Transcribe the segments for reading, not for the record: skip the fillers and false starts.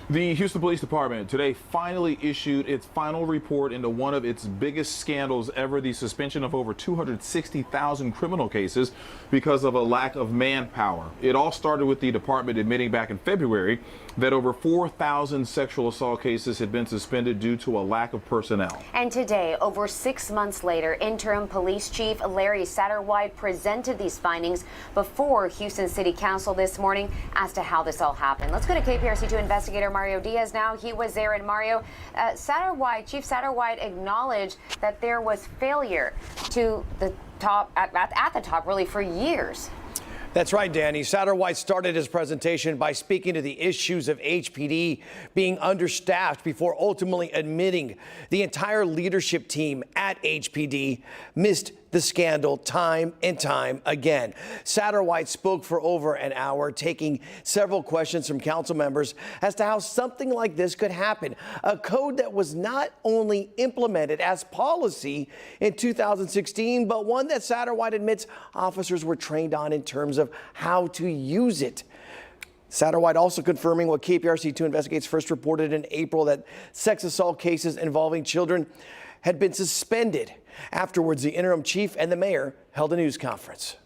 The Houston Police Department today finally issued its final report into one of its biggest scandals ever, the suspension of over 260,000 criminal cases because of a lack of manpower. It all started with the department admitting back in February that over 4,000 sexual assault cases had been suspended due to a lack of personnel. And today, over 6 months later, interim police chief Larry Satterwhite presented these findings before Houston City Council this morning as to how this all happened. Let's go to KPRC2 investigator Mario Diaz now. He was there, and Mario, Chief Satterwhite acknowledged that there was failure to the top, at the top, really, for years. That's right, Danny. Satterwhite started his presentation by speaking to the issues of HPD being understaffed before ultimately admitting the entire leadership team at HPD missed the scandal time and time again. Satterwhite spoke for over an hour, taking several questions from council members as to how something like this could happen. A code that was not only implemented as policy in 2016, but one that Satterwhite admits officers were trained on in terms of how to use it. Satterwhite also confirming what KPRC2 Investigates first reported in April, that sex assault cases involving children had been suspended. Afterwards, the interim chief and the mayor held a news conference.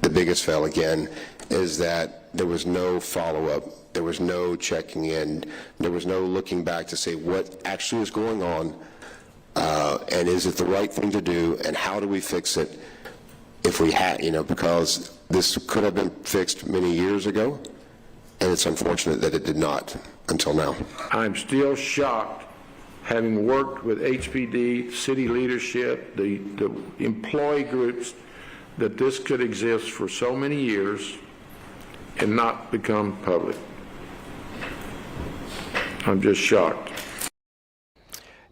The biggest fail, again, is that there was no follow-up. There was no checking in. There was no looking back to say what actually is going on, and is it the right thing to do, and how do we fix it if we had, because this could have been fixed many years ago, and it's unfortunate that it did not until now. I'm still shocked, having worked with HPD, city leadership, the employee groups, that this could exist for so many years and not become public. I'm just shocked.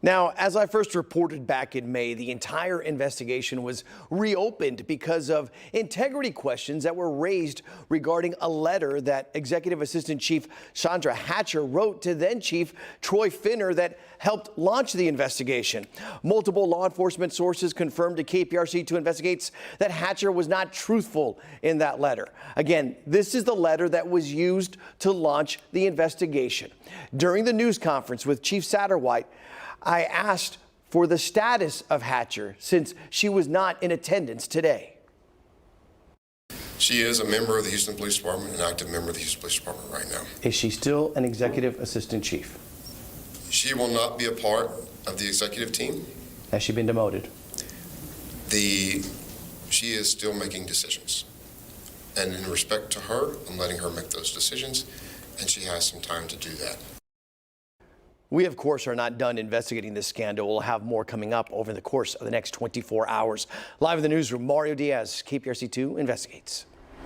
Now, as I first reported back in May, the entire investigation was reopened because of integrity questions that were raised regarding a letter that Executive Assistant Chief Chandra Hatcher wrote to then Chief Troy Finner that helped launch the investigation. Multiple law enforcement sources confirmed to KPRC2 Investigates that Hatcher was not truthful in that letter. Again, this is the letter that was used to launch the investigation. During the news conference with Chief Satterwhite, I asked for the status of Hatcher since she was not in attendance today. She is a member of the Houston Police Department, an active member of the Houston Police Department right now. Is she still an executive assistant chief? She will not be a part of the executive team. Has she been demoted? She is still making decisions. And in respect to her, I'm letting her make those decisions, and she has some time to do that. We, of course, are not done investigating this scandal. We'll have more coming up over the course of the next 24 hours. Live in the newsroom, Mario Diaz, KPRC2 Investigates.